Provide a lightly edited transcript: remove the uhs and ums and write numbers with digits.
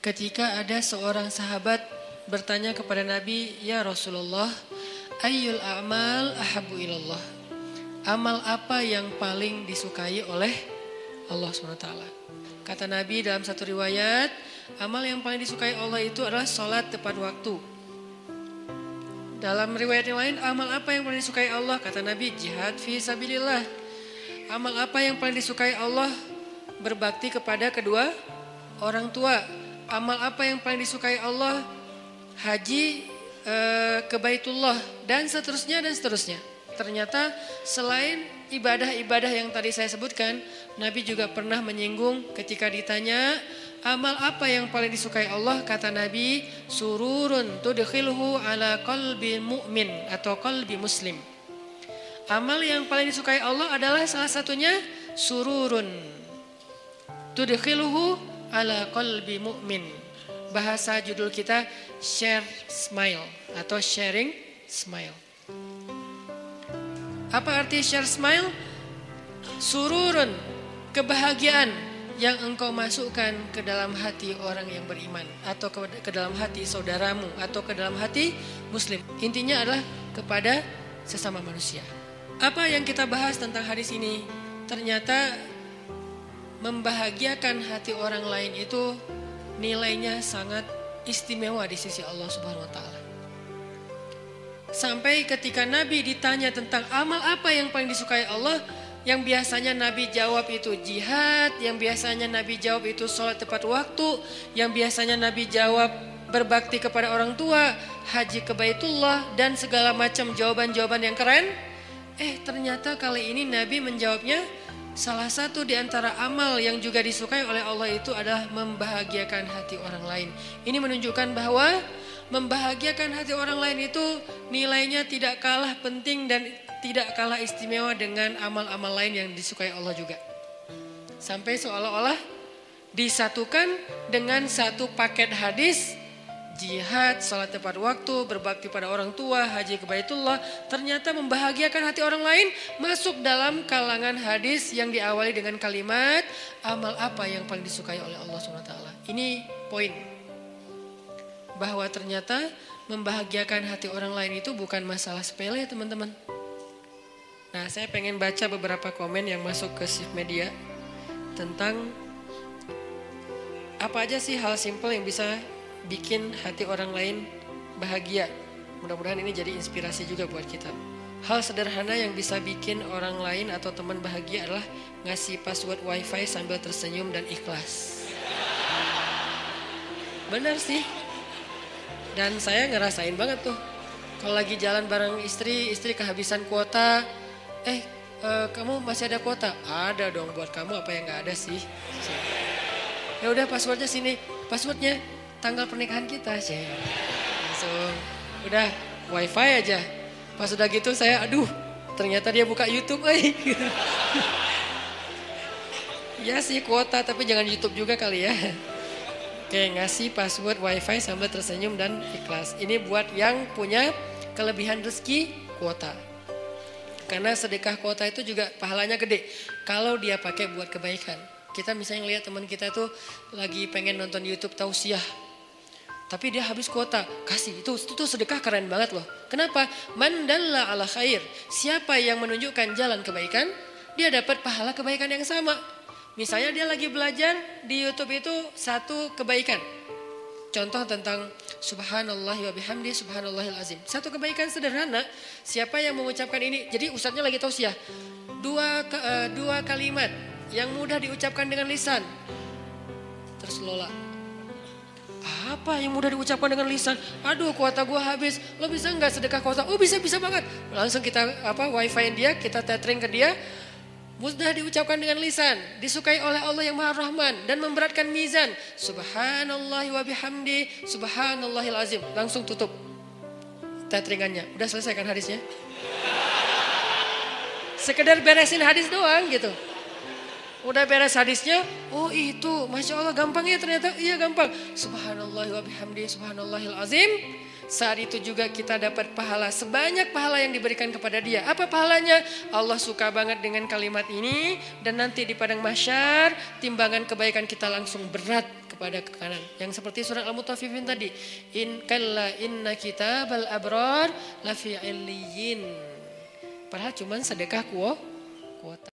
ketika ada seorang sahabat bertanya kepada Nabi, "Ya Rasulullah, ayyul a'mal ahabbu ilallah?" Amal apa yang paling disukai oleh Allah SWT? Kata Nabi dalam satu riwayat, amal yang paling disukai Allah itu adalah sholat tepat waktu. Dalam riwayat yang lain, amal apa yang paling disukai Allah? Kata Nabi, jihad fi sabilillah. Amal apa yang paling disukai Allah? Berbakti kepada kedua orang tua. Amal apa yang paling disukai Allah? Haji ke Baitullah, dan seterusnya dan seterusnya. Ternyata selain ibadah-ibadah yang tadi saya sebutkan, Nabi juga pernah menyinggung ketika ditanya, amal apa yang paling disukai Allah? Kata Nabi, sururun tudkhilhu ala qalbi mu'min atau qalbi muslim. Amal yang paling disukai Allah adalah salah satunya sururun tudkhilhu ala qalbi mu'min. Bahasa judul kita share smile atau sharing smile. Apa arti share smile? Sururun, kebahagiaan yang engkau masukkan ke dalam hati orang yang beriman, atau ke dalam hati saudaramu, atau ke dalam hati muslim. Intinya adalah kepada sesama manusia. Apa yang kita bahas tentang hadis ini? Ternyata membahagiakan hati orang lain itu nilainya sangat istimewa di sisi Allah Subhanahu wa taala. Sampai ketika Nabi ditanya tentang amal apa yang paling disukai Allah, yang biasanya Nabi jawab itu jihad, yang biasanya Nabi jawab itu sholat tepat waktu, yang biasanya Nabi jawab berbakti kepada orang tua, haji ke Baitullah, dan segala macam jawaban-jawaban yang keren. Ternyata kali ini Nabi menjawabnya, salah satu di antara amal yang juga disukai oleh Allah itu adalah membahagiakan hati orang lain. Ini menunjukkan bahwa membahagiakan hati orang lain itu nilainya tidak kalah penting dan tidak kalah istimewa dengan amal-amal lain yang disukai Allah juga. Sampai seolah-olah disatukan dengan satu paket hadis, jihad, salat tepat waktu, berbakti pada orang tua, haji ke Baitullah. Ternyata membahagiakan hati orang lain masuk dalam kalangan hadis yang diawali dengan kalimat, amal apa yang paling disukai oleh Allah SWT. Ini poin. Bahwa ternyata membahagiakan hati orang lain itu bukan masalah sepele, teman-teman. Nah, saya pengen baca beberapa komen yang masuk ke Shift Media tentang apa aja sih hal simple yang bisa bikin hati orang lain bahagia. Mudah-mudahan ini jadi inspirasi juga buat kita. Hal sederhana yang bisa bikin orang lain atau teman bahagia adalah ngasih password wifi sambil tersenyum dan ikhlas. Benar sih. Dan saya ngerasain banget tuh. Kalau lagi jalan bareng istri kehabisan kuota. Kamu masih ada kuota? Ada dong, buat kamu apa yang gak ada sih? Ya udah, passwordnya sini. Passwordnya tanggal pernikahan kita sih. Langsung udah wifi aja. Pas udah gitu saya ternyata dia buka YouTube. Ya sih kuota, tapi jangan YouTube juga kali ya. Oke, ngasih password wifi sambil tersenyum dan ikhlas. Ini buat yang punya kelebihan rezeki kuota. Karena sedekah kuota itu juga pahalanya gede kalau dia pakai buat kebaikan. Kita misalnya lihat teman kita tuh lagi pengen nonton YouTube tausiah, tapi dia habis kuota, kasih itu sedekah keren banget loh. Kenapa? Man dalla ala khair. Siapa yang menunjukkan jalan kebaikan, dia dapat pahala kebaikan yang sama. Misalnya dia lagi belajar di YouTube itu satu kebaikan. Contoh tentang subhanallah wa bihamdi subhanallahil azim. Satu kebaikan sederhana, siapa yang mengucapkan ini? Jadi ustadznya lagi tausiah. Dua kalimat yang mudah diucapkan dengan lisan. Terus Lola, apa yang mudah diucapkan dengan lisan? Aduh, kuota gua habis. Lo bisa nggak sedekah kuota? Oh, bisa banget. Langsung kita wifi dia, kita tethering ke dia. Mudah diucapkan dengan lisan, disukai oleh Allah yang Maha Rahman dan memberatkan mizan. Subhanallah wa bihamdi subhanallahil azim. Langsung tutup tetheringannya. Udah selesai kan hadisnya? Sekedar beresin hadis doang gitu. Udah beres hadisnya, oh itu Masya Allah gampang ya ternyata. Iya gampang. Subhanallah wa bihamdi subhanallahil azim. Saat itu juga kita dapat pahala sebanyak pahala yang diberikan kepada dia. Apa pahalanya? Allah suka banget dengan kalimat ini. Dan nanti di padang mahsyar timbangan kebaikan kita langsung berat kepada ke kanan. Yang seperti surat Al-Mutaffifin tadi. Kalla inna kitabal abrar lafi illiyin. Padahal cuman sedekah kuota.